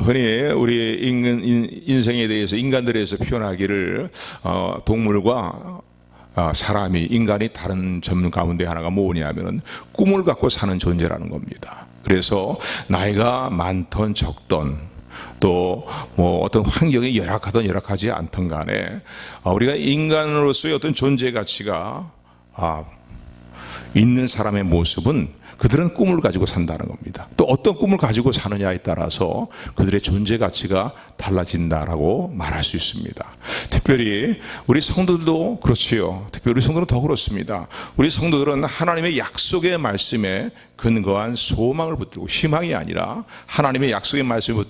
흔히 우리 인생에 대해서 인간들에 대해서 표현하기를 동물과 사람이 인간이 다른 점 가운데 하나가 뭐냐면은 꿈을 갖고 사는 존재라는 겁니다. 그래서 나이가 많던 적던 또 뭐 어떤 환경이 열악하든 열악하지 않든 간에 우리가 인간으로서의 어떤 존재 가치가 있는 사람의 모습은 그들은 꿈을 가지고 산다는 겁니다. 또 어떤 꿈을 가지고 사느냐에 따라서 그들의 존재 가치가 달라진다라고 말할 수 있습니다. 특별히 우리 성도들도 그렇지요. 특별히 우리 성도는 더 그렇습니다. 우리 성도들은 하나님의 약속의 말씀에 근거한 소망을 붙들고, 희망이 아니라 하나님의 약속의 말씀에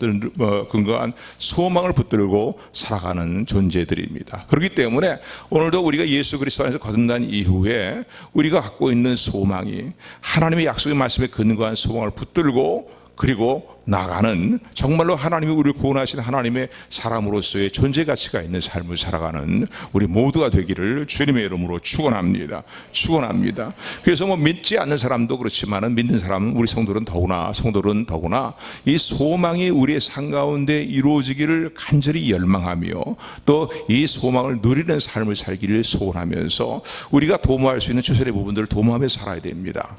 근거한 소망을 붙들고 살아가는 존재들입니다. 그렇기 때문에 오늘도 우리가 예수 그리스도 안에서 거듭난 이후에 우리가 갖고 있는 소망이 하나님의 약속의 말씀에 근거한 소망을 붙들고 그리고 나가는, 정말로 하나님이 우리를 구원하신 하나님의 사람으로서의 존재 가치가 있는 삶을 살아가는 우리 모두가 되기를 주님의 이름으로 축원합니다. 축원합니다. 그래서 믿지 않는 사람도 그렇지만은 믿는 사람은, 우리 성도들은 더구나 이 소망이 우리의 삶 가운데 이루어지기를 간절히 열망하며 또 이 소망을 누리는 삶을 살기를 소원하면서 우리가 도모할 수 있는 최선의 부분들을 도모하며 살아야 됩니다.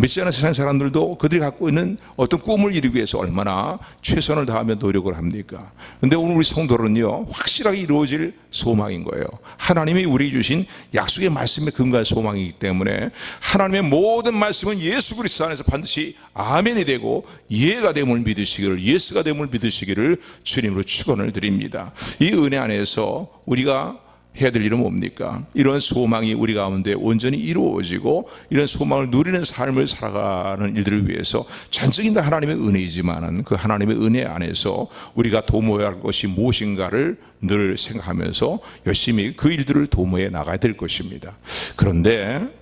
믿지 않는 세상 사람들도 그들이 갖고 있는 어떤 꿈을 이루기 위해서 얼마나 최선을 다하며 노력을 합니까? 그런데 오늘 우리 성도는요, 확실하게 이루어질 소망인 거예요. 하나님이 우리에게 주신 약속의 말씀에 근거한 소망이기 때문에 하나님의 모든 말씀은 예수 그리스도 안에서 반드시 아멘이 되고 예가 됨을 믿으시기를, 예스가 됨을 믿으시기를 주님으로 축원을 드립니다. 이 은혜 안에서 우리가 해야 될 일은 뭡니까? 이런 소망이 우리 가운데 온전히 이루어지고 이런 소망을 누리는 삶을 살아가는 일들을 위해서 전적인 다 하나님의 은혜이지만은 그 하나님의 은혜 안에서 우리가 도모해야 할 것이 무엇인가를 늘 생각하면서 열심히 그 일들을 도모해 나가야 될 것입니다. 그런데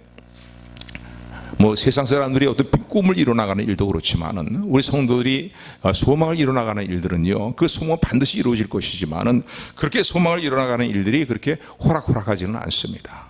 세상 사람들이 어떤 꿈을 이뤄나가는 일도 그렇지만은 우리 성도들이 소망을 이뤄나가는 일들은요, 그 소망은 반드시 이루어질 것이지만은 그렇게 소망을 이뤄나가는 일들이 그렇게 호락호락하지는 않습니다.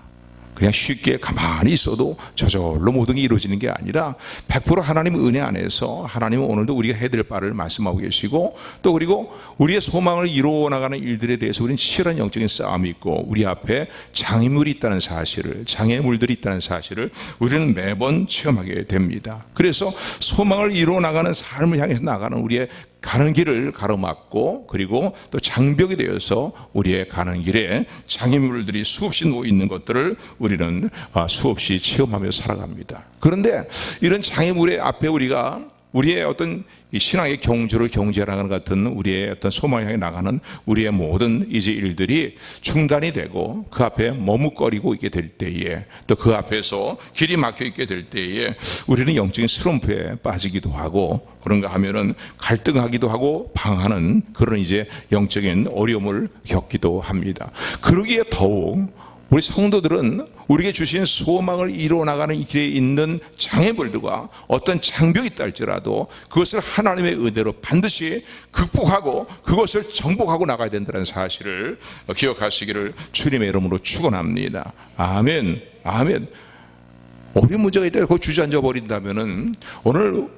그냥 쉽게 가만히 있어도 저절로 모든 게 이루어지는 게 아니라 100% 하나님의 은혜 안에서 하나님은 오늘도 우리가 해야 될 바를 말씀하고 계시고, 또 그리고 우리의 소망을 이루어 나가는 일들에 대해서 우리는 치열한 영적인 싸움이 있고 우리 앞에 장애물이 있다는 사실을, 장애물들이 있다는 사실을 우리는 매번 체험하게 됩니다. 그래서 소망을 이루어 나가는 삶을 향해서 나가는 우리의 가는 길을 가로막고 그리고 또 장벽이 되어서 우리의 가는 길에 장애물들이 수없이 놓여 있는 것들을 우리는 수없이 체험하며 살아갑니다. 그런데 이런 장애물의 앞에 우리가 우리의 어떤 신앙의 경주를 경주하는 것 같은 우리의 어떤 소망을 향해 나가는 우리의 모든 이제 일들이 중단이 되고 그 앞에 머뭇거리고 있게 될 때에, 또 그 앞에서 길이 막혀 있게 될 때에 우리는 영적인 슬럼프에 빠지기도 하고, 그런가 하면은 갈등하기도 하고 방황하는 그런 이제 영적인 어려움을 겪기도 합니다. 그러기에 더욱 우리 성도들은 우리에게 주신 소망을 이루어나가는 길에 있는 장애물들과 어떤 장벽이 있다 할지라도 그것을 하나님의 은혜로 반드시 극복하고 그것을 정복하고 나가야 된다는 사실을 기억하시기를 주님의 이름으로 축원합니다. 아멘. 아멘. 어려운 문제가 있다 그거 주저앉아 버린다면은 오늘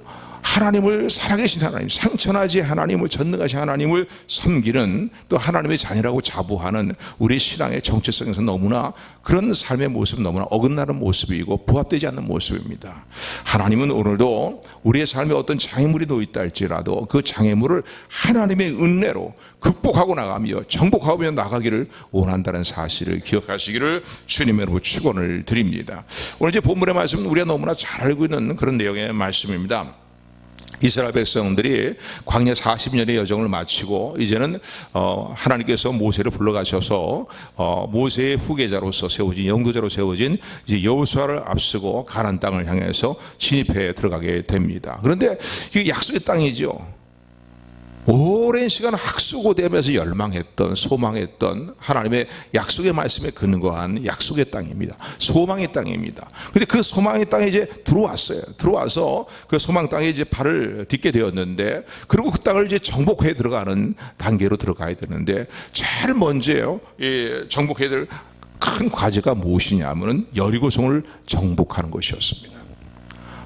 하나님을 살아계신 하나님, 상천하지 하나님을, 전능하신 하나님을 섬기는, 또 하나님의 자녀라고 자부하는 우리 신앙의 정체성에서 너무나 그런 삶의 모습은 너무나 어긋나는 모습이고 부합되지 않는 모습입니다. 하나님은 오늘도 우리의 삶에 어떤 장애물이 놓여있다 할지라도 그 장애물을 하나님의 은혜로 극복하고 나가며 정복하며 나가기를 원한다는 사실을 기억하시기를 주님의 이름으로 축원을 드립니다. 오늘 이제 본문의 말씀은 우리가 너무나 잘 알고 있는 그런 내용의 말씀입니다. 이스라엘 백성들이 광야 40년의 여정을 마치고 이제는 하나님께서 모세를 불러가셔서 모세의 후계자로서 세워진, 영도자로 세워진 이제 여호수아를 앞서고 가나안 땅을 향해서 진입해 들어가게 됩니다. 그런데 이게 약속의 땅이죠. 오랜 시간 학수고대하면서 열망했던, 소망했던 하나님의 약속의 말씀에 근거한 약속의 땅입니다. 소망의 땅입니다. 그런데 그 소망의 땅에 이제 들어왔어요. 들어와서 그 소망 땅에 이제 발을 딛게 되었는데, 그리고 그 땅을 이제 정복해 들어가는 단계로 들어가야 되는데, 제일 먼저요, 정복해야 될 큰 과제가 무엇이냐면은 여리고성을 정복하는 것이었습니다.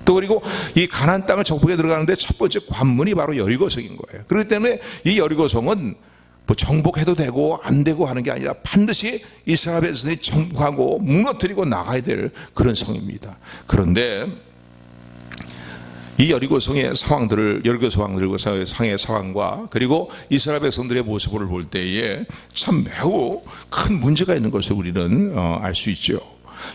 또 그리고 이 가나안 땅을 정복해 들어가는데 첫 번째 관문이 바로 여리고성인 거예요. 그렇기 때문에 이 여리고성은 뭐 정복해도 되고 안 되고 하는 게 아니라 반드시 이스라엘 백성이 정복하고 무너뜨리고 나가야 될 그런 성입니다. 그런데 이 여리고성의 상황들을, 여리고성의 상황과 그리고 이스라엘 백성들의 모습을 볼 때에 참 매우 큰 문제가 있는 것을 우리는 알 수 있죠.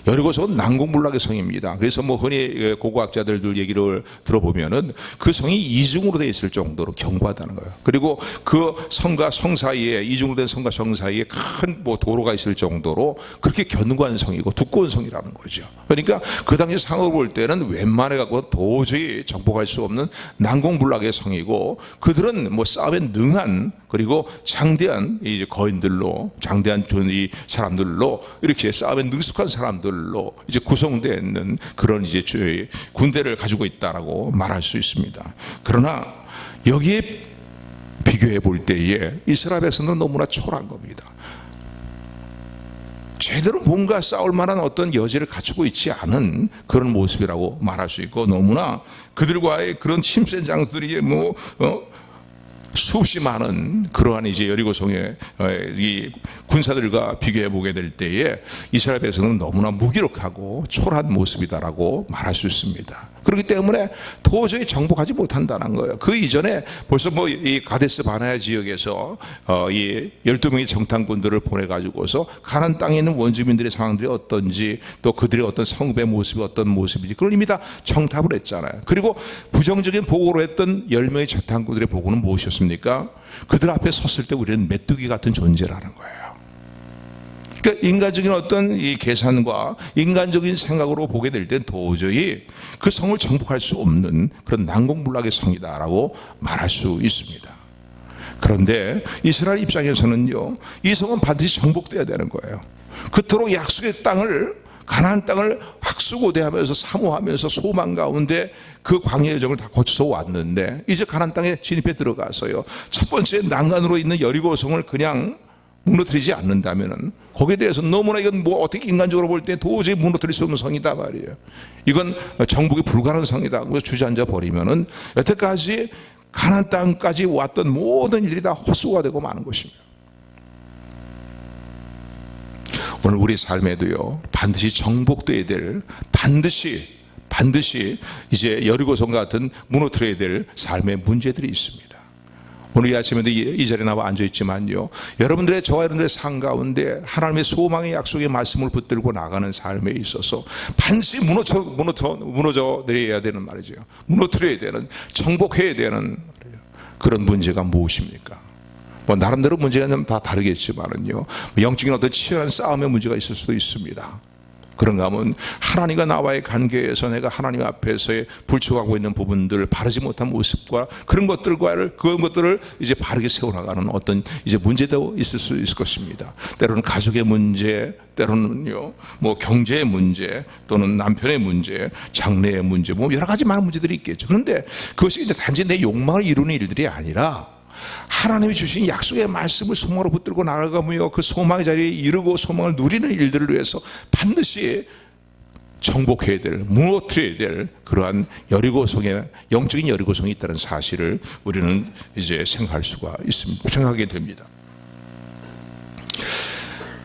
여리고성은 난공불락의 성입니다. 그래서 뭐 흔히 고고학자들 얘기를 들어보면은 그 성이 이중으로 되어 있을 정도로 견고하다는 거예요. 그리고 그 성과 성 사이에, 이중으로 된 성과 성 사이에 큰 뭐 도로가 있을 정도로 그렇게 견고한 성이고 두꺼운 성이라는 거죠. 그러니까 그 당시 상황을 볼 때는 웬만해 갖고 도저히 정복할 수 없는 난공불락의 성이고, 그들은 뭐 싸움에 능한 그리고 장대한 이제 거인들로, 장대한 이 사람들로, 이렇게 싸움에 능숙한 사람들로 이제 구성되어 있는 그런 이제 군대를 가지고 있다라고 말할 수 있습니다. 그러나 여기에 비교해 볼 때에 이스라엘 백성은 너무나 초라한 겁니다. 제대로 뭔가 싸울 만한 어떤 여지를 갖추고 있지 않은 그런 모습이라고 말할 수 있고, 너무나 그들과의 그런 힘센 장수들이 수없이 많은 그러한 이제 여리고성의 이 군사들과 비교해 보게 될 때에 이스라엘 백성은 너무나 무기력하고 초라한 모습이다라고 말할 수 있습니다. 그렇기 때문에 도저히 정복하지 못한다는 거예요. 그 이전에 벌써 뭐 이 가데스 바네아 지역에서 이 12명의 정탐꾼들을 보내가지고서 가나안 땅에 있는 원주민들의 상황들이 어떤지, 또 그들의 어떤 성배 모습이 어떤 모습인지 그걸 이미 다 정탐을 했잖아요. 그리고 부정적인 보고로 했던 10명의 정탐꾼들의 보고는 무엇이었습니까? 그들 앞에 섰을 때 우리는 메뚜기 같은 존재라는 거예요. 그러니까 인간적인 어떤 이 계산과 인간적인 생각으로 보게 될 때 도저히 그 성을 정복할 수 없는 그런 난공불락의 성이다라고 말할 수 있습니다. 그런데 이스라엘 입장에서는요, 이 성은 반드시 정복돼야 되는 거예요. 그토록 약속의 땅을, 가나안 땅을 학수고대하면서 사모하면서 소망 가운데 그 광야 여정을 다 거쳐서 왔는데, 이제 가나안 땅에 진입해 들어가서요, 첫 번째 난간으로 있는 여리고성을 그냥 무너뜨리지 않는다면은, 거기에 대해서 너무나 이건 뭐 어떻게 인간적으로 볼 때 도저히 무너뜨릴 수 없는 성이다 말이에요. 이건 정복이 불가능한 성이다. 그래서 주저앉아 버리면은 여태까지 가나안 땅까지 왔던 모든 일들이 다 헛수고가 되고 마는 것입니다. 오늘 우리 삶에도요, 반드시 정복돼야 될, 반드시 이제 여리고성 같은 무너뜨려야 될 삶의 문제들이 있습니다. 오늘 이 아침에도 이 자리에 나와 앉아있지만요, 여러분들의, 저와 여러분들의 삶 가운데 하나님의 소망의 약속의 말씀을 붙들고 나가는 삶에 있어서 반드시 무너져 내려야 되는 말이죠. 무너뜨려야 되는, 정복해야 되는 그런 문제가 무엇입니까? 뭐 나름대로 문제가 다 다르겠지만은요, 영적인 어떤 치열한 싸움의 문제가 있을 수도 있습니다. 그런가 하면 하나님과 나와의 관계에서 내가 하나님 앞에서의 불충하고 있는 부분들, 바르지 못한 모습과 그런 것들을 이제 바르게 세워나가는 어떤 이제 문제도 있을 수 있을 것입니다. 때로는 가족의 문제, 때로는요 뭐 경제의 문제, 또는 남편의 문제, 장래의 문제, 뭐 여러 가지 많은 문제들이 있겠죠. 그런데 그것이 이제 단지 내 욕망을 이루는 일들이 아니라 하나님이 주신 약속의 말씀을 소망으로 붙들고 나아가며 그 소망의 자리에 이르고 소망을 누리는 일들을 위해서 반드시 정복해야 될, 무너뜨려야 될 그러한 여리고성의, 영적인 여리고성이 있다는 사실을 우리는 이제 생각할 수가 있습니다. 생각하게 됩니다.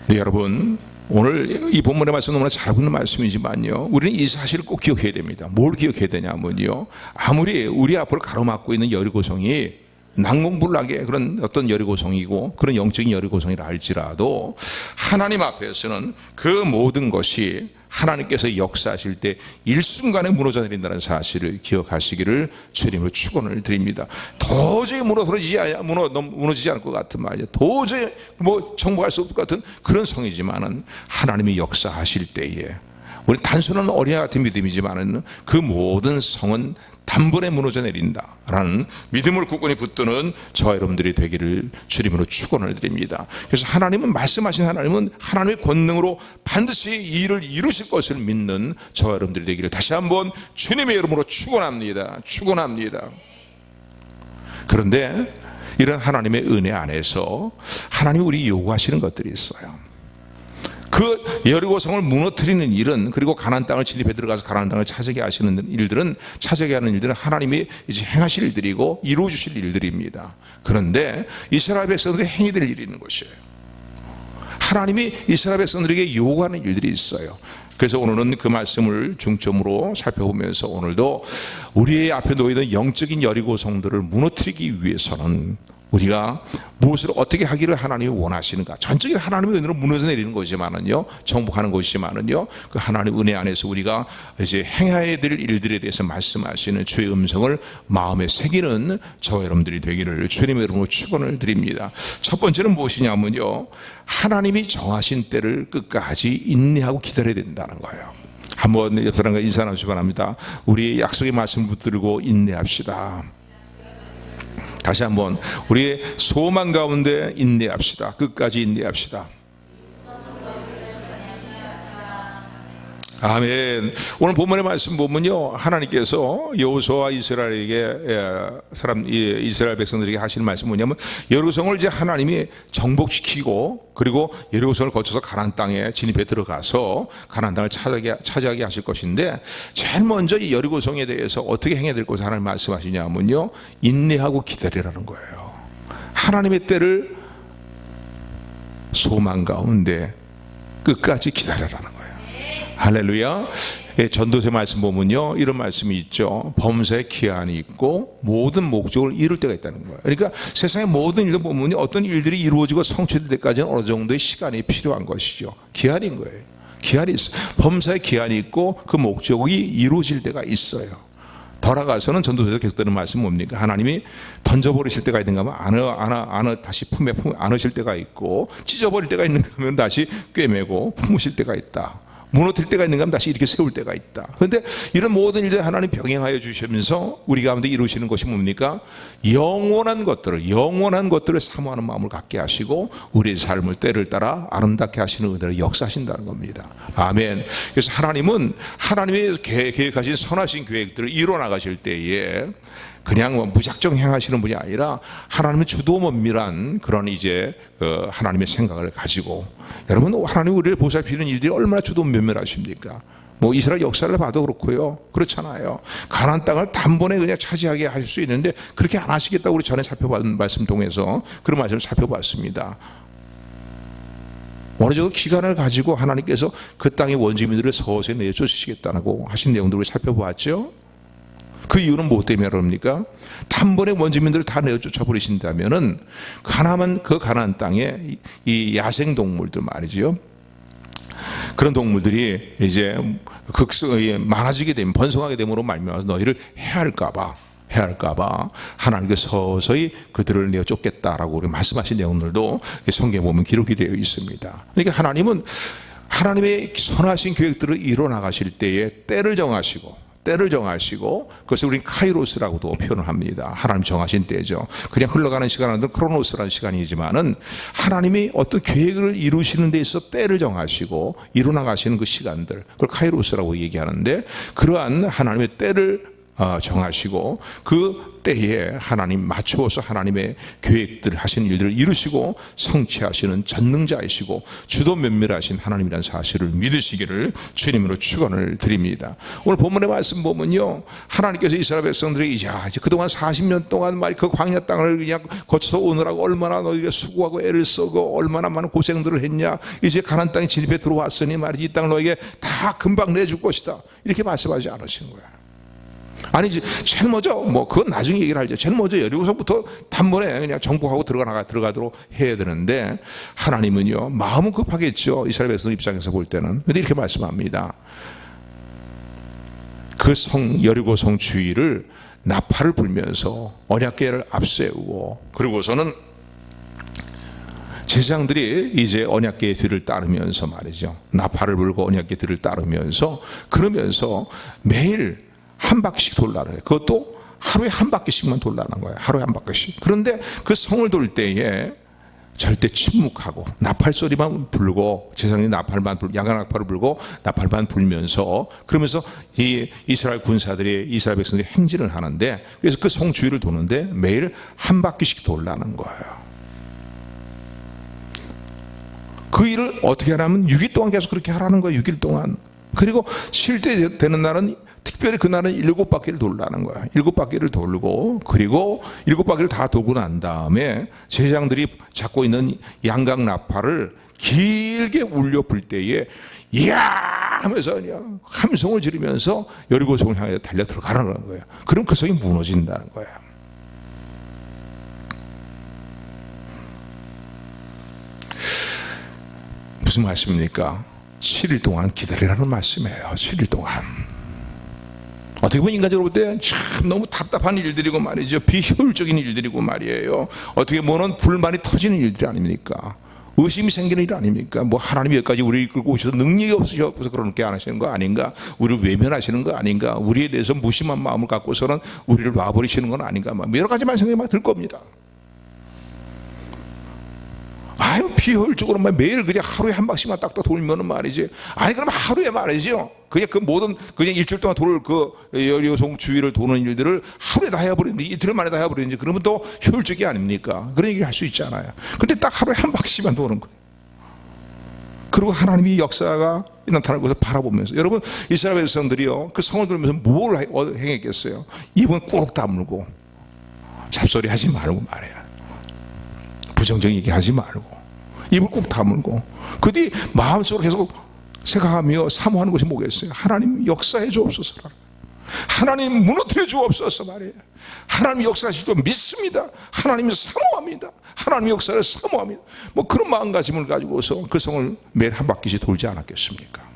네, 여러분, 오늘 이 본문의 말씀 너무나 잘 보는 말씀이지만요, 우리는 이 사실을 꼭 기억해야 됩니다. 뭘 기억해야 되냐면요, 아무리 우리 앞을 가로막고 있는 여리고성이 난공불락의 그런 어떤 여리고성이고 그런 영적인 여리고성이라 할지라도, 하나님 앞에서는 그 모든 것이 하나님께서 역사하실 때 일순간에 무너져 내린다는 사실을 기억하시기를 주님으로 축원을 드립니다. 도저히 무너지지 않을 것 같은 말이죠. 도저히 뭐 정복할 수 없을 것 같은 그런 성이지만은 하나님이 역사하실 때에, 우리 단순한 어린아 같은 믿음이지만은 그 모든 성은 단번에 무너져 내린다라는 믿음을 굳건히 붙드는 저와 여러분들이 되기를 주님으로 축원을 드립니다. 그래서 하나님은, 말씀하신 하나님은 하나님의 권능으로 반드시 이 일을 이루실 것을 믿는 저와 여러분들이 되기를 다시 한번 주님의 이름으로 축원합니다. 그런데 이런 하나님의 은혜 안에서 하나님이 우리 요구하시는 것들이 있어요. 그 여리고성을 무너뜨리는 일은, 그리고 가나안 땅을 진입해 들어가서 가나안 땅을 차지하게 하시는 일들은, 차지하게 하는 일들은 하나님이 이제 행하실 일들이고 이루어 주실 일들입니다. 그런데 이스라엘 백성들이 행해야 될 일이 있는 것이에요. 하나님이 이스라엘 백성들에게 요구하는 일들이 있어요. 그래서 오늘은 그 말씀을 중점으로 살펴보면서, 오늘도 우리의 앞에 놓여있는 영적인 여리고성들을 무너뜨리기 위해서는 우리가 무엇을 어떻게 하기를 하나님이 원하시는가, 전적인 하나님의 은혜로 무너져 내리는 것이지만은요, 정복하는 것이지만은요, 그 하나님의 은혜 안에서 우리가 이제 행해야 될 일들에 대해서 말씀하시는 주의 음성을 마음에 새기는 저와 여러분들이 되기를 주님의 이름으로 축원을 드립니다. 첫 번째는 무엇이냐면요, 하나님이 정하신 때를 끝까지 인내하고 기다려야 된다는 거예요. 한번 옆 사람과 인사 나누시기 바랍니다. 우리 약속의 말씀 붙들고 인내합시다. 다시 한번, 우리의 소망 가운데 인내합시다. 끝까지 인내합시다. 아멘. 오늘 본문의 말씀 보면요, 하나님께서 여호수아와 이스라엘 백성들에게 하시는 말씀은 뭐냐면, 여리고성을 이제 하나님이 정복시키고, 그리고 여리고성을 거쳐서 가나안 땅에 진입해 들어가서 가나안 땅을 차지하게 하실 것인데, 제일 먼저 이 여리고성에 대해서 어떻게 행해야 될 것을 하나님 말씀하시냐면요, 인내하고 기다리라는 거예요. 하나님의 때를 소망 가운데 끝까지 기다리라는 거예요. 할렐루야. 전도서 말씀 보면요, 이런 말씀이 있죠. 범사에 기한이 있고 모든 목적을 이룰 때가 있다는 거예요. 그러니까 세상의 모든 일을 보면요, 어떤 일들이 이루어지고 성취될 때까지는 어느 정도의 시간이 필요한 것이죠. 기한인 거예요. 기한이 있어요. 범사에 기한이 있고 그 목적이 이루어질 때가 있어요. 더 나아가서는 전도서에서 계속 드는 말씀은 뭡니까? 하나님이 던져버리실 때가 있는가 하면 다시 품에 안으실 때가 있고, 찢어버릴 때가 있는가 하면 다시 꿰매고 품으실 때가 있다. 무너뜨릴 때가 있는가 하면 다시 이렇게 세울 때가 있다. 그런데 이런 모든 일들 하나님 병행하여 주시면서 우리 가운데 이루시는 것이 뭡니까? 영원한 것들을 사모하는 마음을 갖게 하시고 우리의 삶을 때를 따라 아름답게 하시는 은혜를 역사하신다는 겁니다. 아멘. 그래서 하나님은 하나님의 계획하신 선하신 계획들을 이뤄나가실 때에 그냥 무작정 행하시는 분이 아니라 하나님의 주도 면밀한 그런 이제 하나님의 생각을 가지고, 여러분, 하나님 우리를 보살피는 일들이 얼마나 주도 면밀하십니까? 뭐 이스라엘 역사를 봐도 그렇고요, 그렇잖아요. 가나안 땅을 단번에 그냥 차지하게 하실 수 있는데 그렇게 안 하시겠다고 우리 전에 살펴본 말씀 통해서 그런 말씀을 살펴봤습니다. 어느 정도 기간을 가지고 하나님께서 그 땅의 원주민들을 서서히 내쫓으시겠다고 하신 내용들을 살펴보았죠. 그 이유는 무엇 때문에 그럽니까? 단번에 원주민들을 다 내쫓아 버리신다면은 그 가나안 땅에 이 야생 동물들 말이죠. 그런 동물들이 이제 많아지게 되면, 번성하게 됨으로 말미암아서 너희를 해할까봐 하나님께서 서서히 그들을 내어 쫓겠다라고 우리 말씀하신 내용들도 성경에 보면 기록이 되어 있습니다. 그러니까 하나님은 하나님의 선하신 계획들을 이뤄 나가실 때에 때를 정하시고 그것을 우리는 카이로스라고도 표현을 합니다. 하나님 정하신 때죠. 그냥 흘러가는 시간은 크로노스라는 시간이지만은 하나님이 어떤 계획을 이루시는 데 있어 때를 정하시고 이루어나가시는 그 시간들, 그걸 카이로스라고 얘기하는데, 그러한 하나님의 때를 정하시고 그 때에 하나님 맞추어서 하나님의 계획들 하신 일들을 이루시고 성취하시는 전능자이시고 주도 면밀하신 하나님이라는 사실을 믿으시기를 주님으로 축원을 드립니다. 오늘 본문의 말씀 보면요, 하나님께서 이스라엘 백성들이 이제 그동안 40년 동안 그 광야 땅을 그냥 거쳐서 오느라고 얼마나 너희가 수고하고 애를 쓰고 얼마나 많은 고생들을 했냐, 이제 가나안 땅에 진입해 들어왔으니 말이지 이 땅을 너에게 다 금방 내줄 것이다, 이렇게 말씀하지 않으시는 거야. 아니지, 제일 먼저 그건 나중에 얘기를 하죠. 제일 먼저 여리고성부터 단번에 그냥 정복하고 들어가도록 해야 되는데, 하나님은요 마음은 급하겠죠. 이스라엘 백성 입장에서 볼 때는. 근데 이렇게 말씀합니다. 그 여리고성 주위를 나팔을 불면서 언약궤를 앞세우고, 그리고서는 제사장들이 이제 언약궤의 뒤를 따르면서 말이죠, 나팔을 불고 언약궤 뒤를 따르면서, 그러면서 매일 한 바퀴씩 돌라는 거예요. 그것도 하루에 한 바퀴씩만 돌라는 거예요. 하루에 한 바퀴씩. 그런데 그 성을 돌 때에 절대 침묵하고 나팔 소리만 불고, 제사장이 야간 나팔을 불고 나팔만 불면서, 그러면서 이 이스라엘 군사들이, 이스라엘 백성들이 행진을 하는데, 그래서 그 성 주위를 도는데 매일 한 바퀴씩 돌라는 거예요. 그 일을 어떻게 하냐면 6일 동안 계속 그렇게 하라는 거예요. 6일 동안. 그리고 쉴 때 되는 날은 특별히 그날은 7바퀴를 돌라는 거야. 7바퀴를 돌고, 그리고 7바퀴를 다 돌고 난 다음에 제사장들이 잡고 있는 양각 나팔을 길게 울려 불 때에 이야 하면서 그냥 함성을 지르면서 여리고 성을 향해 달려 들어가라는 거예요. 그럼 그 성이 무너진다는 거예요. 무슨 말씀입니까? 7일 동안 기다리라는 말씀이에요. 7일 동안. 어떻게 보면 인간적으로 볼 때 참 너무 답답한 일들이고 말이죠. 비효율적인 일들이고 말이에요. 어떻게 보면 불만이 터지는 일들이 아닙니까? 의심이 생기는 일 아닙니까? 뭐 하나님이 여기까지 우리를 이끌고 오셔서 능력이 없으셔서 그렇게 안 하시는 거 아닌가? 우리를 외면하시는 거 아닌가? 우리에 대해서 무심한 마음을 갖고서는 우리를 놔버리시는 건 아닌가? 막 여러 가지만 생각이 막 들 겁니다. 아유, 비효율적으로 매일 그냥 하루에 한 바퀴만 딱딱 돌면은 말이지. 아니, 그럼 하루에 말이죠. 그냥 그 모든, 그냥 일주일 동안 돌을 그 여리고성 주위를 도는 일들을 하루에 다 해버리는데, 이틀 만에 다 해버리는지, 그러면 또 효율적이 아닙니까? 그런 얘기를 할 수 있잖아요. 근데 딱 하루에 한 바퀴만 도는 거예요. 그리고 하나님이 역사가 나타나는 것을 바라보면서, 여러분, 이스라엘 백성들이요, 그 성을 돌면서 뭘 행했겠어요? 입은 꾹 다물고, 잡소리 하지 말고 말해요. 부정적인 얘기 하지 말고 입을 꾹 다물고 그 뒤 마음속으로 계속 생각하며 사모하는 것이 뭐겠어요? 하나님 역사해 주옵소서. 하나님 무너뜨려 주옵소서 말이에요. 하나님 역사하실 줄 믿습니다. 하나님이 사모합니다. 하나님 역사를 사모합니다. 뭐 그런 마음가짐을 가지고서 그 성을 매일 한 바퀴씩 돌지 않았겠습니까?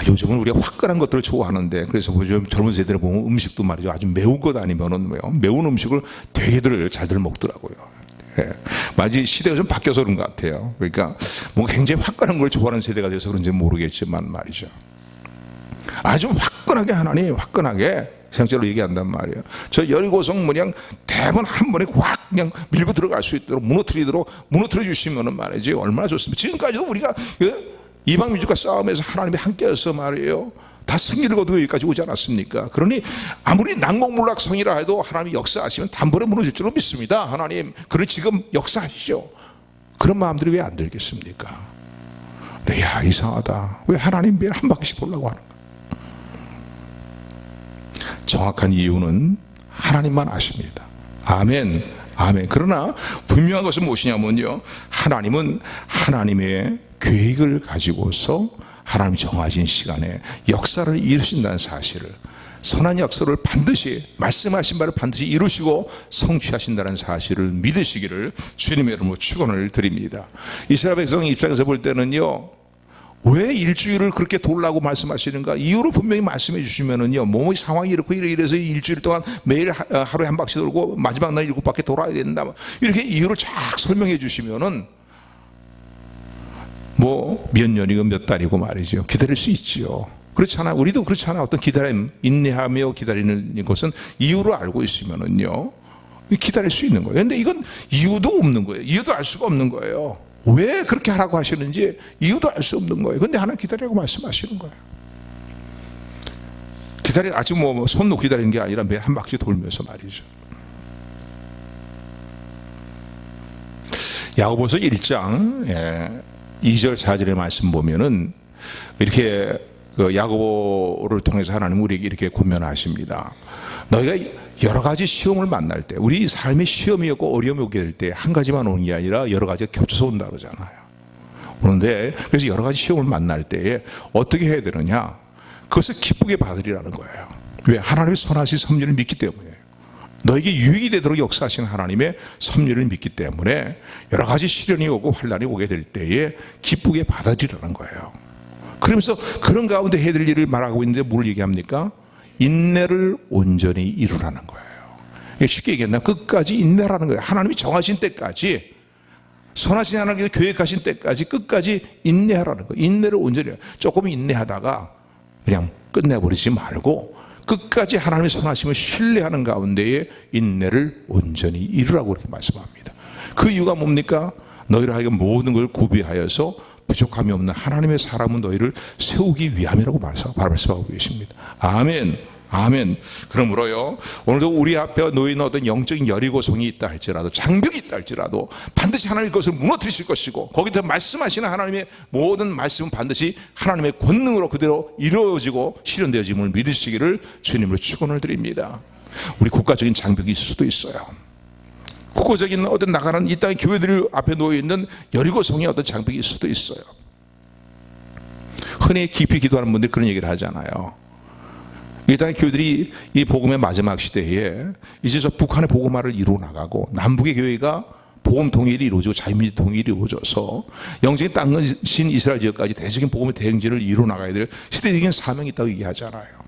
요즘은 우리가 화끈한 것들을 좋아하는데, 그래서 요즘 젊은 세대를 보면 음식도 말이죠, 아주 매운 것 아니면은 매운 음식을 되게들 잘들 먹더라고요. 예. 마치 시대가 좀 바뀌어서 그런 것 같아요. 그러니까 뭔가 굉장히 화끈한 걸 좋아하는 세대가 돼서 그런지 모르겠지만 말이죠. 아주 화끈하게 하나님, 화끈하게 생각적으로 얘기한단 말이에요. 저 여리고성 그냥 대번 한 번에 확 그냥 밀고 들어갈 수 있도록 무너뜨려 주시면은 말이지 얼마나 좋습니까? 지금까지도 우리가 이방 민족과 싸움에서 하나님이 함께해서 말이에요, 다 승리를 거두고 여기까지 오지 않았습니까? 그러니 아무리 난공불락성이라 해도 하나님이 역사하시면 단번에 무너질 줄로 믿습니다. 하나님, 그래 지금 역사하시죠. 그런 마음들이 왜 안 들겠습니까? 네, 야, 이상하다. 왜 하나님 매일 한 바퀴씩 돌라고 하는가? 정확한 이유는 하나님만 아십니다. 아멘, 아멘. 그러나 분명한 것은 무엇이냐면요, 하나님은 하나님의 계획을 가지고서 하나님이 정하신 시간에 역사를 이루신다는 사실을, 선한 약속을 반드시, 말씀하신 바를 반드시 이루시고 성취하신다는 사실을 믿으시기를 주님의 이름으로 축원을 드립니다. 이스라엘 백성 입장에서 볼 때는요, 왜 일주일을 그렇게 돌라고 말씀하시는가? 이유로 분명히 말씀해 주시면은요, 뭐 상황이 이렇고 이래서 일주일 동안 매일 하루에 한 바퀴 돌고 마지막 날 7바퀴 돌아야 된다, 이렇게 이유를 쫙 설명해 주시면은 뭐 몇 년이고 몇 달이고 말이죠, 기다릴 수 있지요. 그렇잖아. 우리도 그렇잖아. 어떤 기다림, 인내하며 기다리는 것은 이유를 알고 있으면은요, 기다릴 수 있는 거예요. 근데 이건 이유도 없는 거예요. 이유도 알 수가 없는 거예요. 왜 그렇게 하라고 하시는지 이유도 알 수 없는 거예요. 근데 하나님 기다리라고 말씀하시는 거예요. 아직 손 놓고 기다리는 게 아니라 매 한 바퀴 돌면서 말이죠. 야고보서 1장 2절 4절의 말씀 보면은 이렇게 야고보를 통해서 하나님 우리에게 이렇게 권면하십니다. 너희가 여러 가지 시험을 만날 때, 우리 삶의 시험이 없고 어려움이 오게 될 때 한 가지만 오는 게 아니라 여러 가지가 겹쳐서 온다 그러잖아요. 오는데, 그래서 여러 가지 시험을 만날 때에 어떻게 해야 되느냐? 그것을 기쁘게 받으리라는 거예요. 왜? 하나님의 선하신 섭리를 믿기 때문에. 너에게 유익이 되도록 역사하신 하나님의 섭리를 믿기 때문에 여러 가지 시련이 오고 환난이 오게 될 때에 기쁘게 받아들이라는 거예요. 그러면서 그런 가운데 해야 될 일을 말하고 있는데 뭘 얘기합니까? 인내를 온전히 이루라는 거예요. 쉽게 얘기한다면 끝까지 인내라는 거예요. 하나님이 정하신 때까지, 선하신 하나님께서 계획하신 때까지 끝까지 인내하라는 거예요. 인내를 온전히, 조금 인내하다가 그냥 끝내버리지 말고 끝까지 하나님의 선하심을 신뢰하는 가운데에 인내를 온전히 이루라고 그렇게 말씀합니다. 그 이유가 뭡니까? 너희를 하여금 모든 걸 구비하여서 부족함이 없는 하나님의 사람은 너희를 세우기 위함이라고 말씀하고 계십니다. 아멘, 아멘. 그러므로요, 오늘도 우리 앞에 놓인 어떤 영적인 여리고성이 있다 할지라도, 장벽이 있다 할지라도 반드시 하나님 그것을 무너뜨리실 것이고, 거기서 말씀하시는 하나님의 모든 말씀은 반드시 하나님의 권능으로 그대로 이루어지고 실현되어짐을 믿으시기를 주님으로 축원을 드립니다. 우리 국가적인 장벽이 있을 수도 있어요. 국가적인 어떤 나가는 이 땅의 교회들 앞에 놓여있는 여리고성의 어떤 장벽이 있을 수도 있어요. 흔히 깊이 기도하는 분들이 그런 얘기를 하잖아요. 이 땅의 교회들이 이 복음의 마지막 시대에 이제 저 북한의 복음화를 이루어나가고, 남북의 교회가 복음 통일이 이루어지고 자유민주 통일이 이루어져서 영적인 땅신 이스라엘 지역까지 대적인 복음의 대행진을 이루어나가야 될 시대적인 사명이 있다고 얘기하잖아요.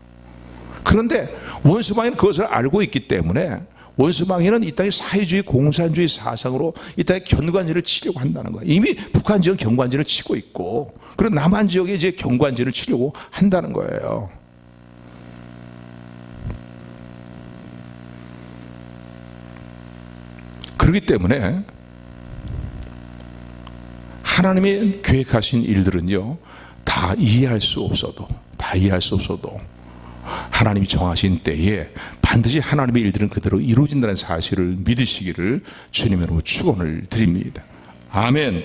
그런데 원수방해는 그것을 알고 있기 때문에 원수방해는 이 땅의 사회주의 공산주의 사상으로 이 땅의 경관제를 치려고 한다는 거예요. 이미 북한 지역은 경관제를 치고 있고, 그리고 남한 지역에 이제 경관제를 치려고 한다는 거예요. 그렇기 때문에 하나님이 계획하신 일들은요, 다 이해할 수 없어도 하나님이 정하신 때에 반드시 하나님의 일들은 그대로 이루어진다는 사실을 믿으시기를 주님으로 축원을 드립니다. 아멘.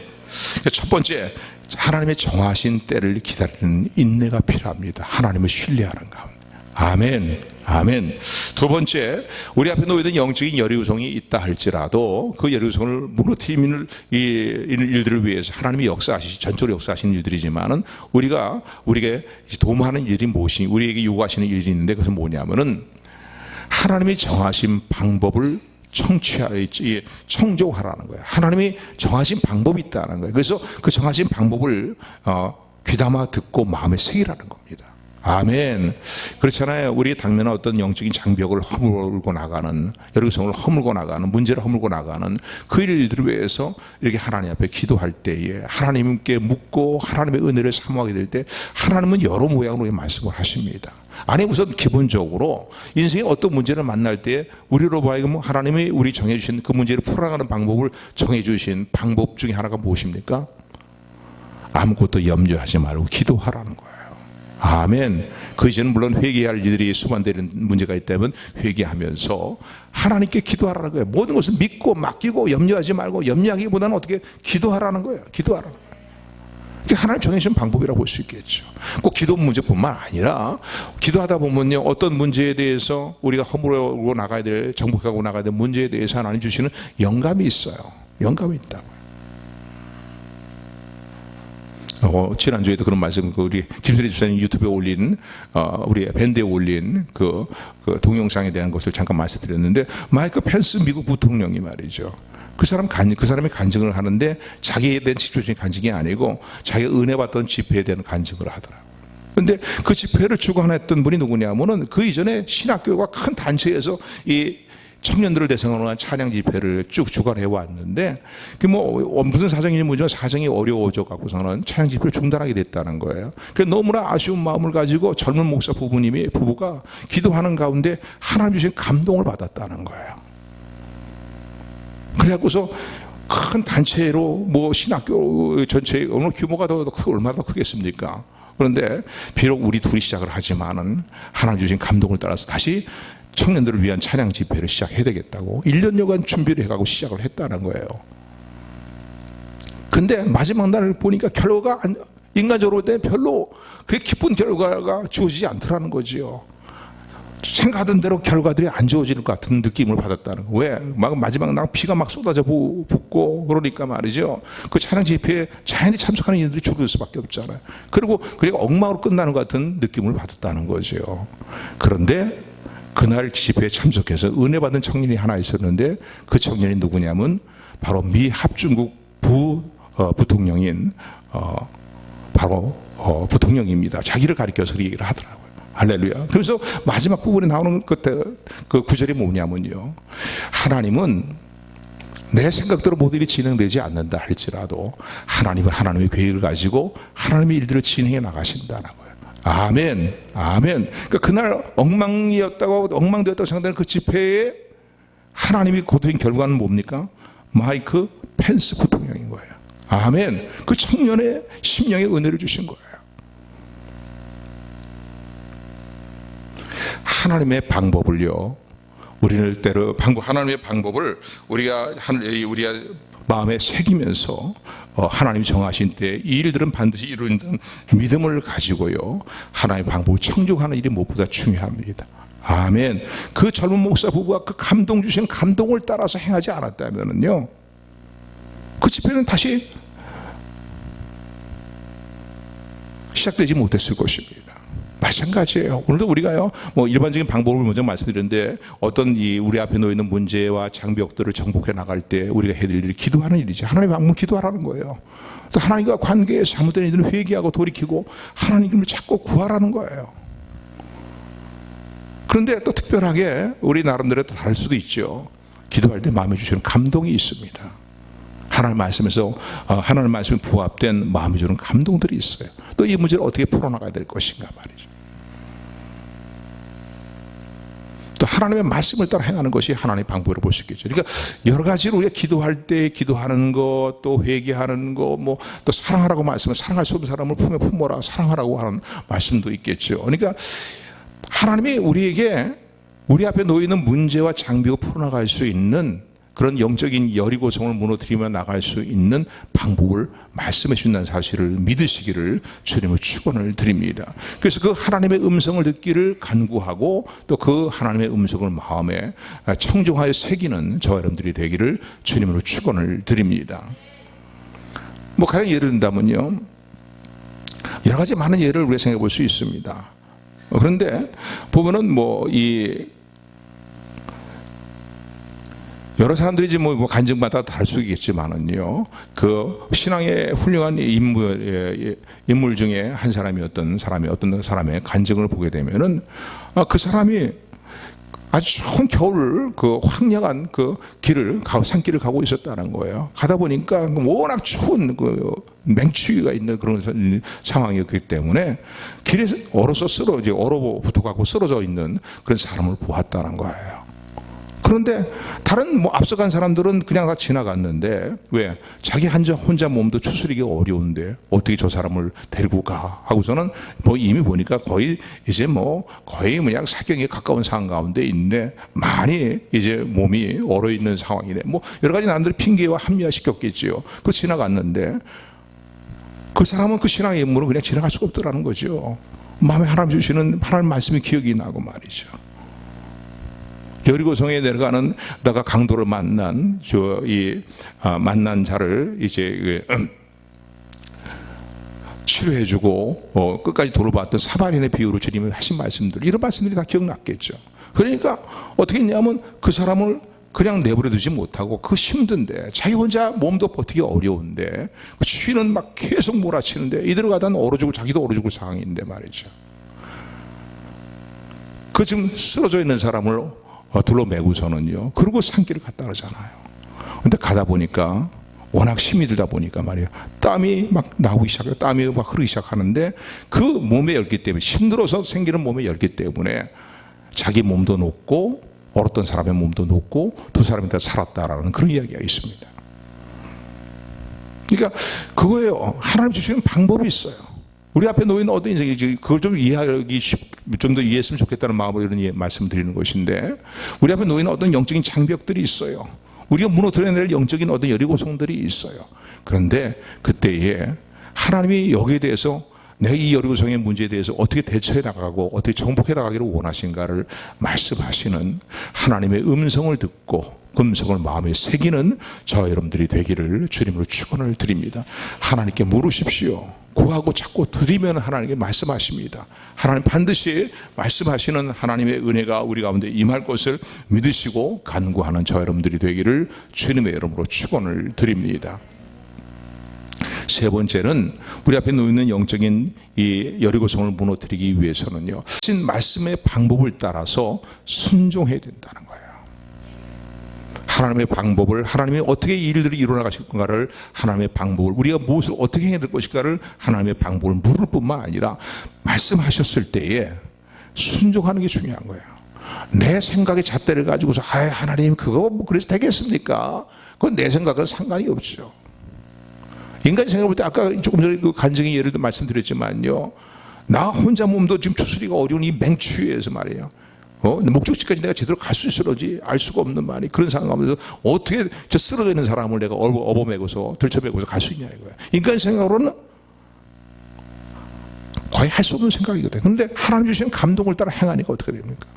첫 번째, 하나님의 정하신 때를 기다리는 인내가 필요합니다. 하나님을 신뢰하는 가운데. 아멘. 아멘. 두 번째, 우리 앞에 놓여있는 영적인 여리고성이 있다 할지라도 그 여리고성을 무너뜨리는 일들을 위해서 하나님이 전적으로 역사하시는 일들이지만은 우리에게 도모하는 일이 무엇이, 우리에게 요구하시는 일이 있는데, 그것은 뭐냐면은 하나님이 정하신 방법을 청종하라는 거예요. 하나님이 정하신 방법이 있다는 거예요. 그래서 그 정하신 방법을 귀담아 듣고 마음에 새기라는 겁니다. 아멘. 그렇잖아요. 우리 당면한 어떤 영적인 장벽을 허물고 나가는, 여리고성을 허물고 나가는, 문제를 허물고 나가는 그 일들을 위해서 이렇게 하나님 앞에 기도할 때에, 하나님께 묻고 하나님의 은혜를 사모하게 될 때 하나님은 여러 모양으로 말씀을 하십니다. 아니, 우선 기본적으로 인생의 어떤 문제를 만날 때 우리로 봐야금 하나님이 우리 정해주신 그 문제를 풀어나가는 방법을 정해주신 방법 중에 하나가 무엇입니까? 아무것도 염려하지 말고 기도하라는 거예요. 아멘. 그 이제는 물론 회개할 일들이 수반되는 문제가 있다면 회개하면서 하나님께 기도하라는 거예요. 모든 것을 믿고 맡기고 염려하지 말고, 염려하기보다는 어떻게 기도하라는 거예요. 기도하라는 거예요. 그게 하나님 정해주신 방법이라고 볼 수 있겠죠. 꼭 기도 문제뿐만 아니라 기도하다 보면요, 어떤 문제에 대해서 우리가 허물고 나가야 될, 정복하고 나가야 될 문제에 대해서 하나님 주시는 영감이 있어요. 영감이 있다고요. 지난주에도 그런 말씀, 우리 김수리 집사님 유튜브에 올린, 우리 밴드에 올린 그 동영상에 대한 것을 잠깐 말씀드렸는데, 마이크 펜스 미국 부통령이 말이죠. 그 사람이 간증을 하는데 자기에 대한 집중적인 간증이 아니고 자기가 은혜 받던 집회에 대한 간증을 하더라고요. 그런데 그 집회를 주관했던 분이 누구냐면은 그 이전에 신학교가 큰 단체에서 이 청년들을 대상으로 한 찬양 집회를 쭉 주관해 왔는데, 무슨 사정인지 모르지만 사정이 어려워져 갖고서는 찬양 집회를 중단하게 됐다는 거예요. 그래서 너무나 아쉬운 마음을 가지고 젊은 목사 부부가 기도하는 가운데 하나님 주신 감동을 받았다는 거예요. 그래갖고서 큰 단체로 신학교 전체 어느 규모가 얼마나 더 크겠습니까? 그런데 비록 우리 둘이 시작을 하지만은 하나님 주신 감동을 따라서 다시 청년들을 위한 찬양 집회를 시작해야 되겠다고 1년여간 준비를 해가고 시작을 했다는 거예요. 근데 마지막 날을 보니까 결과가 인간적으로 볼 때 별로 그렇게 기쁜 결과가 주어지지 않더라는 거지요. 생각하던 대로 결과들이 안 좋아지는 것 같은 느낌을 받았다는 거예요. 왜? 마지막 날 비가 막 쏟아져 붓고 그러니까 말이죠. 그 찬양 집회에 자연히 참석하는 이들이 줄을 수밖에 없잖아요. 그리고 엉망으로 끝나는 것 같은 느낌을 받았다는 거죠. 그런데 그날 집회에 참석해서 은혜 받은 청년이 하나 있었는데, 그 청년이 누구냐면 바로 미 합중국 부통령인 바로 부통령입니다. 자기를 가리켜서 얘기를 하더라고요. 할렐루야. 그래서 마지막 부분에 나오는 그 구절이 뭐냐면요, 하나님은 내 생각대로 모든 일이 진행되지 않는다 할지라도 하나님은 하나님의 계획을 가지고 하나님의 일들을 진행해 나가신다는 거예요. 아멘. 아멘. 그러니까 그날 엉망되었다고 생각되는 그 집회에 하나님이 거두인 결과는 뭡니까? 마이크 펜스 부통령인 거예요. 아멘. 그 청년의 심령에 은혜를 주신 거예요. 하나님의 방법을요, 우리를 때로 하나님의 방법을 우리가 마음에 새기면서 하나님 정하신 때 이 일들은 반드시 이루어진다는 믿음을 가지고요, 하나님의 방법을 청종하는 일이 무엇보다 중요합니다. 아멘. 그 젊은 목사 부부가 그 감동 주신 감동을 따라서 행하지 않았다면요, 그 집회는 다시 시작되지 못했을 것입니다. 마찬가지예요. 오늘도 우리가요, 일반적인 방법을 먼저 말씀드렸는데, 어떤 우리 앞에 놓여 있는 문제와 장벽들을 정복해 나갈 때 우리가 해야 될 일이 기도하는 일이지. 하나님의 방법은 기도하라는 거예요. 또 하나님과 관계에 잘못된 일들은 회개하고 돌이키고 하나님을 찾고 구하라는 거예요. 그런데 또 특별하게 우리 나름대로 다를 수도 있죠. 기도할 때 마음에 주시는 감동이 있습니다. 하나님 말씀에서 하나님 말씀에 부합된 마음이 주는 감동들이 있어요. 또 이 문제를 어떻게 풀어나가야 될 것인가 말이죠. 또 하나님의 말씀을 따라 행하는 것이 하나님의 방법으로 볼 수 있겠죠. 그러니까 여러 가지로 우리가 기도할 때 기도하는 것, 또 회개하는 것, 또 사랑하라고 말씀을, 사랑할 수 없는 사람을 품에 품어라, 사랑하라고 하는 말씀도 있겠죠. 그러니까 하나님이 우리에게 우리 앞에 놓여 있는 문제와 장벽을 풀어나갈 수 있는 그런 영적인 여리고성을 무너뜨리며 나갈 수 있는 방법을 말씀해 주신다는 사실을 믿으시기를 주님의 축원을 드립니다. 그래서 그 하나님의 음성을 듣기를 간구하고 또 그 하나님의 음성을 마음에 청종하여 새기는 저와 여러분들이 되기를 주님으로 축원을 드립니다. 가령 예를 든다면요, 여러 가지 많은 예를 우리가 생각해 볼 수 있습니다. 그런데 보면은 여러 사람들이 간증마다 다를 수 있겠지만은요, 그 신앙의 훌륭한 인물 중에 한 어떤 사람의 간증을 보게 되면은, 그 사람이 아주 추운 겨울 그 황량한 그 산길을 가고 있었다는 거예요. 가다 보니까 워낙 추운 그 맹추위가 있는 그런 상황이었기 때문에 길에서 얼어붙어 가고 쓰러져 있는 그런 사람을 보았다는 거예요. 그런데 다른 앞서간 사람들은 그냥 다 지나갔는데, 왜? 자기 혼자 몸도 추스리기 어려운데 어떻게 저 사람을 데리고 가 하고서는 이미 보니까 거의 그냥 사경에 가까운 상황 가운데 있는데 많이 이제 몸이 얼어 있는 상황이네. 여러 가지 사람들이 핑계와 합리화시켰겠지요. 그 지나갔는데 그 사람은 그 신앙의 인물은 그냥 지나갈 수가 없더라는 거죠. 마음에 하나님 주시는 하나님 말씀이 기억이 나고 말이죠. 여리고성에 내가 강도를 만난 만난 자를 이제 치료해주고 끝까지 돌봐왔던 사마리아인의 비유로 주님이 하신 말씀들, 이런 말씀들이 다 기억났겠죠. 그러니까 어떻게 했냐면 그 사람을 그냥 내버려 두지 못하고, 그 힘든데 자기 혼자 몸도 버티기 어려운데 그 추위는 막 계속 몰아치는데 이대로 가다는 얼어 죽을, 자기도 얼어 죽을 상황인데 말이죠. 그 지금 쓰러져 있는 사람을 둘러매고서는요, 그리고 산길을 갔다 그러잖아요. 근데 가다 보니까 워낙 힘이 들다 보니까 말이에요, 땀이 막 나오기 시작해요. 땀이 막 흐르기 시작하는데 그 몸의 열기 때문에, 힘들어서 생기는 몸의 열기 때문에 자기 몸도 녹고 얼었던 사람의 몸도 녹고 두 사람이 다 살았다라는 그런 이야기가 있습니다. 그러니까 그거예요. 하나님 주시는 방법이 있어요. 우리 앞에 놓인 어떤 인생이지, 그걸 좀 좀 더 이해했으면 좋겠다는 마음으로 이런 말씀을 드리는 것인데, 우리 앞에 놓인 어떤 영적인 장벽들이 있어요. 우리가 무너뜨려야 될 영적인 어떤 여리고성들이 있어요. 그런데 그때에 하나님이 여기에 대해서, 내가 이 여리고성의 문제에 대해서 어떻게 대처해 나가고 어떻게 정복해 나가기를 원하신가를 말씀하시는 하나님의 음성을 듣고 그 음성을 마음에 새기는 저와 여러분들이 되기를 주님으로 축원을 드립니다. 하나님께 물으십시오. 구하고 찾고 드리면 하나님께 말씀하십니다. 하나님 반드시 말씀하시는 하나님의 은혜가 우리 가운데 임할 것을 믿으시고 간구하는 저와 여러분들이 되기를 주님의 이름으로 축원을 드립니다. 세 번째는 우리 앞에 놓이는 영적인 이 여리고성을 무너뜨리기 위해서는요, 신 말씀의 방법을 따라서 순종해야 된다는 거예요. 하나님의 방법을, 하나님이 어떻게 이 일들이 일어나가실 건가를, 하나님의 방법을, 우리가 무엇을 어떻게 해야 될 것인가를 하나님의 방법을 물을 뿐만 아니라 말씀하셨을 때에 순종하는 게 중요한 거예요. 내 생각의 잣대를 가지고서 하나님 그거 그래서 되겠습니까? 그건 내 생각은 상관이 없죠. 인간이 생각해 볼 때 아까 조금 전에 그 간증의 예를 들어 말씀드렸지만요, 나 혼자 몸도 지금 추스리기가 어려운 이 맹추위에서 말이에요, 목적지까지 내가 제대로 갈 수 있을지 알 수가 없는 말이 그런 상황 가운데서 어떻게 저 쓰러져 있는 사람을 내가 업어매고서 들쳐매고서 갈 수 있냐 이거야. 인간 생각으로는 거의 할 수 없는 생각이거든. 그런데 하나님 주시는 감동을 따라 행하니까 어떻게 됩니까?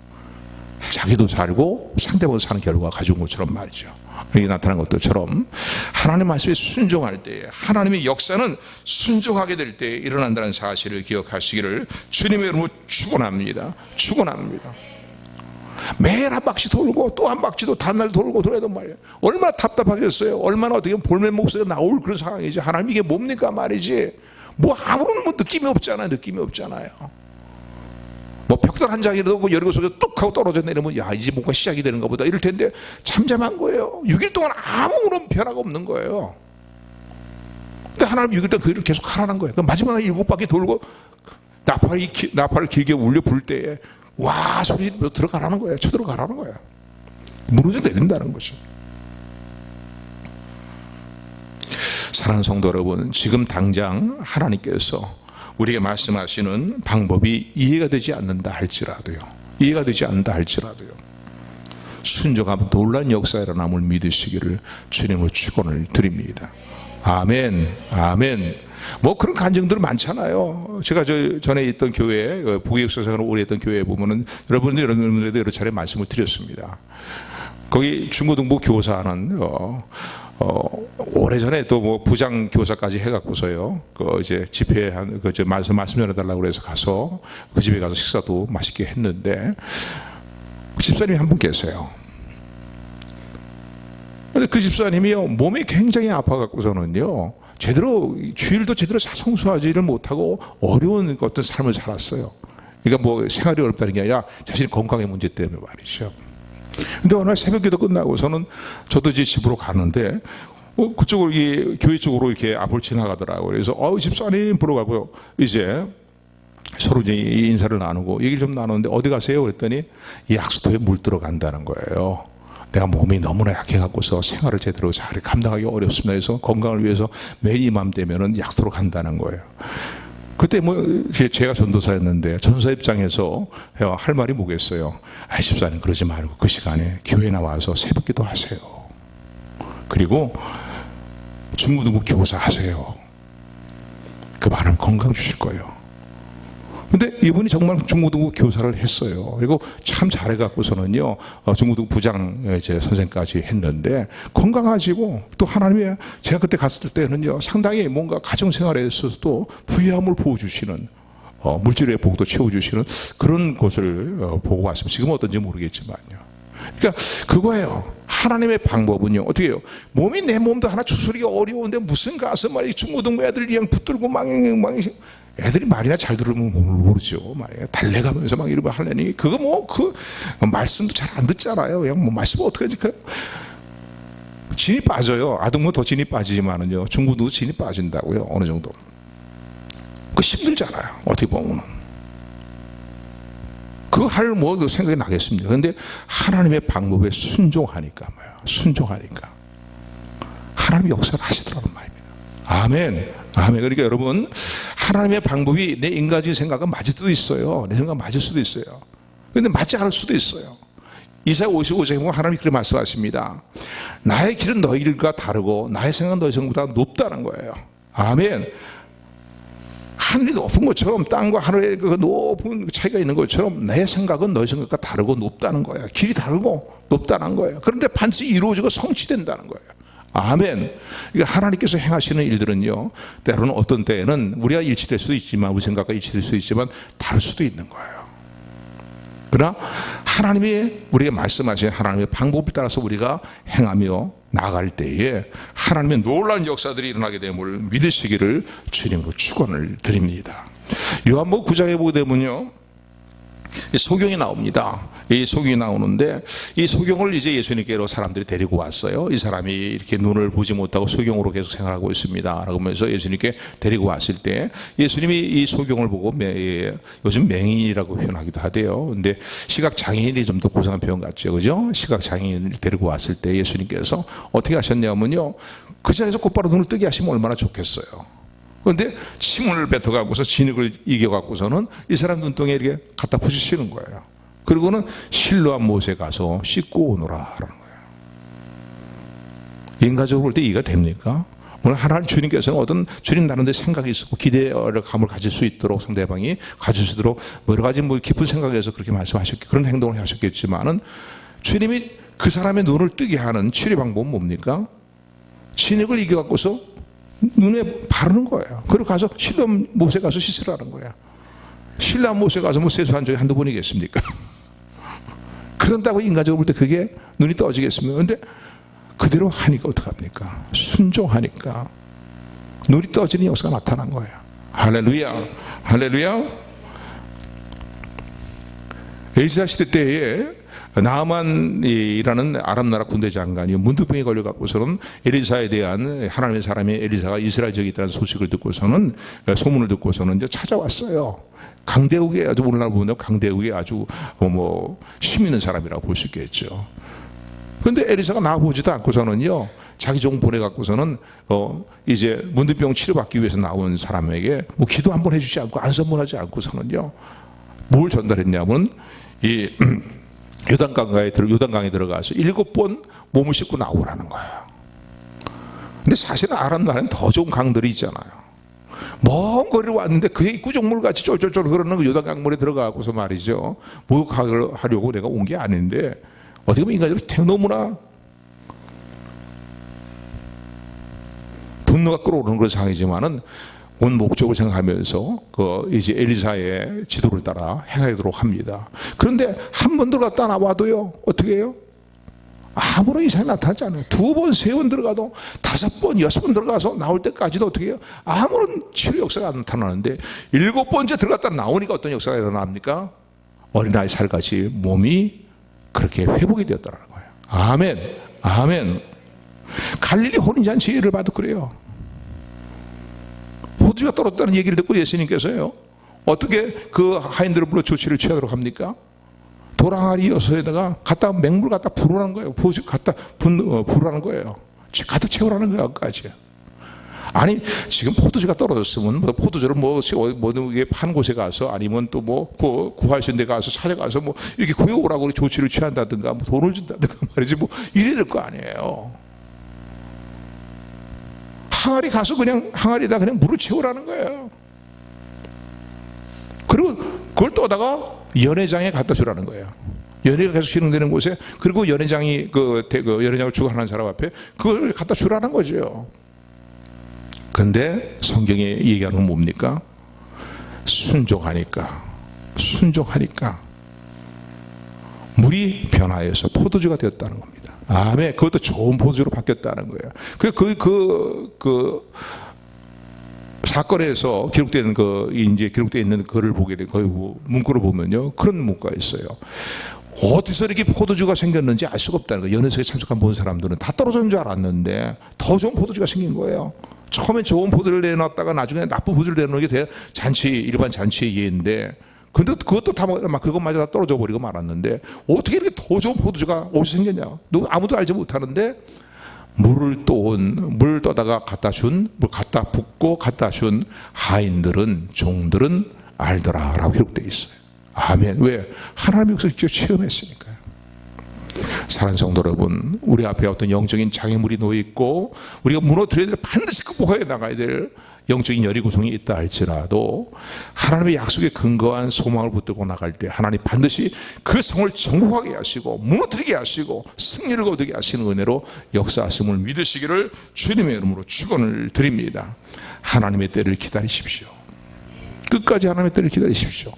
자기도 살고 상대방도 사는 결과가 가져온 것처럼 말이죠. 여기 나타난 것들처럼 하나님 말씀에 순종할 때에 하나님의 역사는 순종하게 될 때에 일어난다는 사실을 기억하시기를 주님의 이름으로 축원합니다. 축원합니다. 매일 한 바퀴 돌고 또 한 바퀴도 다음날 돌고 돌아야 된 말이에요. 얼마나 답답하겠어요. 얼마나 어떻게 볼멘 목소리가 나올 그런 상황이지. 하나님 이게 뭡니까 말이지. 뭐 아무런 느낌이 없잖아요. 느낌이 없잖아요. 뭐 벽돌 한 장이라도 뭐 열고 속에 뚝 하고 떨어져 내리면 야 이제 뭔가 시작이 되는가 보다 이럴 텐데 잠잠한 거예요. 6일 동안 아무런 변화가 없는 거예요. 근데 하나님 6일 동안 그 일을 계속 하라는 거예요. 그럼 마지막 날 7바퀴 돌고 나팔을 길게 울려 불 때에 와 소리 들어가라는 거예요. 쳐들어가라는 거예요. 무너져 내린다는 거죠. 사랑하는 성도 여러분, 지금 당장 하나님께서 우리에게 말씀하시는 방법이 이해가 되지 않는다 할지라도요. 순종하면 놀라운 역사가 일어남을 믿으시기를 주님으로 축원을 드립니다. 아멘. 아멘. 뭐 그런 간증들 많잖아요. 제가 전에 있던 교회, 부교육사생활을 오래 했던 교회에 보면은 여러분들에도 여러 차례 말씀을 드렸습니다. 거기 중고등부 교사는 오래전에 또 뭐 부장 교사까지 해갖고서요. 이제 집회한 말씀 전해달라고 그래서 가서 그 집에 가서 식사도 맛있게 했는데 그 집사님이 한 분 계세요. 근데 그 집사님이요 몸이 굉장히 아파갖고서는요 주일도 제대로 성수하지를 못하고 어려운 어떤 삶을 살았어요. 그러니까 뭐 생활이 어렵다는 게 아니라 자신의 건강의 문제 때문에 말이죠. 근데 어느 날 새벽기도 끝나고서는 저도 이제 집으로 가는데 그쪽으로 교회 쪽으로 이렇게 앞을 지나가더라고요. 그래서 집사님 보러 가고요. 이제 서로 이제 인사를 나누고 얘기를 좀 나누는데 어디 가세요? 그랬더니 이 약수터에 물 들어간다는 거예요. 내가 몸이 너무나 약해갖고서 생활을 제대로 잘 감당하기 어렵습니다. 그래서 건강을 위해서 매일 이맘 되면은 약수터로 간다는 거예요. 그때 뭐 제가 전도사였는데 전도사 입장에서 할 말이 뭐겠어요? 집사님 그러지 말고 그 시간에 교회 나와서 새벽기도 하세요. 그리고 중고등부 교사 하세요. 그 말은 건강 주실 거예요. 근데 이분이 정말 중고등부 교사를 했어요. 그리고 참 잘해갖고서는요, 중고등부 부장 선생까지 했는데, 건강하시고, 또 하나님의, 제가 그때 갔을 때는요, 상당히 뭔가 가정생활에 있어서도 부유함을 부어주시는, 물질의 복도 채워주시는 그런 곳을 보고 왔습니다. 지금은 어떤지 모르겠지만요. 그러니까 그거예요. 하나님의 방법은요, 어떻게 해요? 내 몸도 하나 추스르기 어려운데 무슨 가서 말이 중고등부 애들 그냥 붙들고 망해. 애들이 말이나 잘 들으면 모르죠. 말이야. 달래가면서 막 이러고 하려니, 말씀도 잘 안 듣잖아요. 그냥 뭐 말씀 어떻게 하지? 진이 빠져요. 아동은 더 진이 빠지지만은요. 중고도 진이 빠진다고요. 어느 정도. 힘들잖아요. 어떻게 보면은. 생각이 나겠습니다. 그런데 하나님의 방법에 순종하니까 하나님의 역사를 하시더라는 말입니다. 아멘. 그러니까 여러분, 하나님의 방법이 내 인간적인 생각은 맞을 수도 있어요. 내 생각은 맞을 수도 있어요. 그런데 맞지 않을 수도 있어요. 이사야 55장에 보면 하나님이 그렇게 말씀하십니다. 나의 길은 너희 길과 다르고 나의 생각은 너희 생각보다 높다는 거예요. 아멘. 하늘이 높은 것처럼 땅과 하늘의 그 높은 차이가 있는 것처럼 내 생각은 너희 생각과 다르고 높다는 거예요. 길이 다르고 높다는 거예요. 그런데 반드시 이루어지고 성취된다는 거예요. 아멘. 그러니까 하나님께서 행하시는 일들은요, 때로는 어떤 때에는 우리가 일치될 수도 있지만, 우리 생각과 일치될 수도 있지만 다를 수도 있는 거예요. 그러나 하나님이 우리에게 말씀하신 하나님의 방법에 따라서 우리가 행하며 나아갈 때에 하나님의 놀라운 역사들이 일어나게 됨을 믿으시기를 주님으로 축원을 드립니다. 요한복음 9장에 보게 되면요, 소경이 나옵니다. 이 소경이 나오는데, 이 소경을 이제 예수님께로 사람들이 데리고 왔어요. 이 사람이 이렇게 눈을 보지 못하고 소경으로 계속 생활하고 있습니다 라고 하면서 예수님께 데리고 왔을 때, 예수님이 이 소경을 보고 요즘 맹인이라고 표현하기도 하대요. 근데 시각장애인이 좀 더 고상한 표현 같죠, 그죠? 시각장애인을 데리고 왔을 때 예수님께서 어떻게 하셨냐면요, 그 자리에서 곧바로 눈을 뜨게 하시면 얼마나 좋겠어요. 그런데 침을 뱉어갖고서 진흙을 이겨갖고서는 이 사람 눈동에 이렇게 갖다 부으시는 거예요. 그리고는 실로암 못에 가서 씻고 오너라라는 거예요. 인간적으로 볼 때 이해가 됩니까? 오늘 하나님 주님께서는 어떤 주님 나름대로 생각이 있었고 기대감을 가질 수 있도록 상대방이 가질 수 있도록 여러 가지 깊은 생각에서 그렇게 말씀하셨겠, 그런 행동을 하셨겠지만은 주님이 그 사람의 눈을 뜨게 하는 치료 방법은 뭡니까? 진흙을 이겨갖고서 눈에 바르는 거예요. 그리고 가서 실로암 못에 가서 씻으라는 거예요. 실로암 못에 가서 뭐 세수한 적이 한두 번이겠습니까? 그런다고 인간적으로 볼 때 그게 눈이 떠지겠습니까? 그런데 그대로 하니까 어떡합니까? 순종하니까 눈이 떠지는 역사가 나타난 거예요. 할렐루야, 할렐루야. 엘리사 시대 때에 나아만이라는 아람 나라 군대 장관이 문둥병에 걸려 갖고서는 엘리사에 대한 하나님의 사람이 엘리사가 이스라엘 지역에 있다는 소식을 듣고서는 소문을 듣고서는 이제 찾아왔어요. 강대국에 아주 오늘날 보면 강대국에 아주 힘 있는 사람이라고 볼 수 있겠죠. 그런데 엘리사가 나와보지도 않고서는요, 자기 종 보내갖고서는 이제 문둥병 치료받기 위해서 나온 사람에게 기도 한번 해주지 않고 안선문하지 않고서는요, 뭘 전달했냐면 이 요단강에 들어가서 7번 몸을 씻고 나오라는 거예요. 근데 사실은 아람 나라는 더 좋은 강들이 있잖아요. 먼 거리로 왔는데 그게 구정물같이 쫄쫄쫄 흐르는 그 요단강물에 들어가고서 말이죠, 목욕을 하려고 내가 온 게 아닌데 어떻게 보면 인간적으로 너무나 분노가 끓어오르는 그런 상황이지만은 온 목적을 생각하면서 이제 엘리사의 지도를 따라 행하도록 합니다. 그런데 한 번 들어갔다 나와도요, 어떻게 해요? 아무런 이상이 나타나지 않아요. 2번, 3번 들어가도 5번, 6번 들어가서 나올 때까지도 어떻게 해요? 아무런 치료 역사가 안 나타나는데 7번째 들어갔다 나오니까 어떤 역사가 일어납니까? 어린아이 살같이 몸이 그렇게 회복이 되었다는 거예요. 아멘, 아멘. 갈릴리 혼인잔치 예를 봐도 그래요. 포도주가 떨어졌다는 얘기를 듣고 예수님께서요, 어떻게 그 하인들을 불러 조치를 취하도록 합니까? 도랑아리 여섯에다가 갖다 맹물 갖다 부으라는 거예요. 포도주 갖다 부으라는 거예요. 가득 채우라는 거예요. 까지. 아니 지금 포도주가 떨어졌으면 포도주를 한 곳에 가서 아니면 또 구할 수 있는 데 가서 찾아가서 이렇게 구해오라고 조치를 취한다든가 돈을 준다든가 말이지 이래야 될 거 아니에요. 항아리 가서 그냥 항아리에다 그냥 물을 채우라는 거예요. 그리고 그걸 떠다가 연회장에 갖다 주라는 거예요. 연회가 계속 진행되는 곳에, 그리고 연회장이 연회장을 주관하는 사람 앞에 그걸 갖다 주라는 거죠. 근데 성경에 얘기하는 건 뭡니까? 순종하니까 물이 변화해서 포도주가 되었다는 겁니다. 아멘. 그것도 좋은 포도주로 바뀌었다는 거예요. 그 사건에서 기록되는 기록되어 있는 글을 보게 돼, 문구를 보면요, 그런 문구가 있어요. 어디서 이렇게 포도주가 생겼는지 알 수가 없다는 거예요. 연회석에 참석한 본 사람들은 다 떨어졌는 줄 알았는데 더 좋은 포도주가 생긴 거예요. 처음에 좋은 포도를 내놨다가 나중에 나쁜 포도를 내놓는 게 일반 잔치의 예인데, 근데 그것도 그것마저 다 떨어져 버리고 말았는데 어떻게 이렇게 더 좋은 포도주가 어디서 생겼냐? 아무도 알지 못하는데 물 떠다가 물 갖다 붓고 갖다 준 하인들은, 종들은 알더라라고 기록되어 있어요. 아멘. 왜? 하나님의 역사를 직접 체험했으니까요. 사랑하는 성도 여러분, 우리 앞에 어떤 영적인 장애물이 놓여 있고 우리가 무너뜨려야 될, 반드시 극복해 나가야 될 영적인 열의 구성이 있다 할지라도 하나님의 약속에 근거한 소망을 붙들고 나갈 때 하나님 반드시 그 성을 정복하게 하시고 무너뜨리게 하시고 승리를 거두게 하시는 은혜로 역사하심을 믿으시기를 주님의 이름으로 축원을 드립니다. 하나님의 때를 기다리십시오. 끝까지 하나님의 때를 기다리십시오.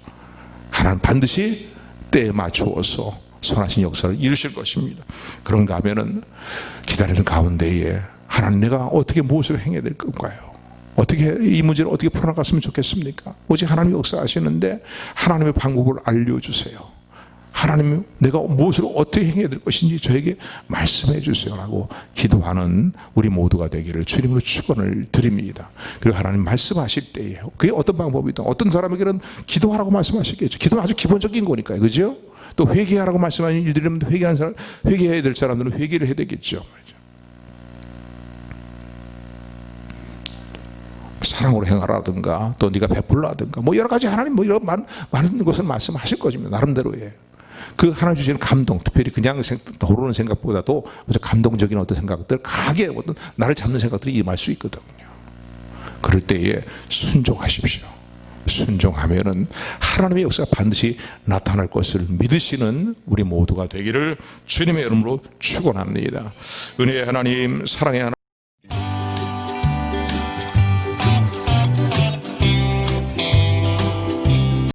하나님 반드시 때에 맞추어서 선하신 역사를 이루실 것입니다. 그런가 하면은 기다리는 가운데에 하나님, 내가 어떻게 무엇을 행해야 될 건가요? 어떻게 이 문제를 어떻게 풀어나갔으면 좋겠습니까? 오직 하나님이 역사하시는데 하나님의 방법을 알려주세요. 하나님, 내가 무엇을 어떻게 행해야 될 것인지 저에게 말씀해 주세요라고 기도하는 우리 모두가 되기를 주님으로 축원을 드립니다. 그리고 하나님 말씀하실 때에 그게 어떤 방법이든 어떤 사람에게는 기도하라고 말씀하시겠죠. 기도는 아주 기본적인 거니까요, 그죠? 또 회개하라고 말씀하는 일들이면 회개해야 될 사람들은 회개를 해야 되겠죠. 사랑으로 행하라든가 또 네가 베풀라든가 여러 가지 하나님 이런 많은 것을 말씀하실 것입니다. 나름대로의. 그 하나님 주시는 감동, 특별히 그냥 떠오르는 생각보다도 아주 감동적인 어떤 생각들, 강하게 어떤 나를 잡는 생각들이 임할 수 있거든요. 그럴 때에 순종하십시오. 순종하면은 하나님의 역사가 반드시 나타날 것을 믿으시는 우리 모두가 되기를 주님의 이름으로 축원합니다. 은혜의 하나님, 사랑의 하나님,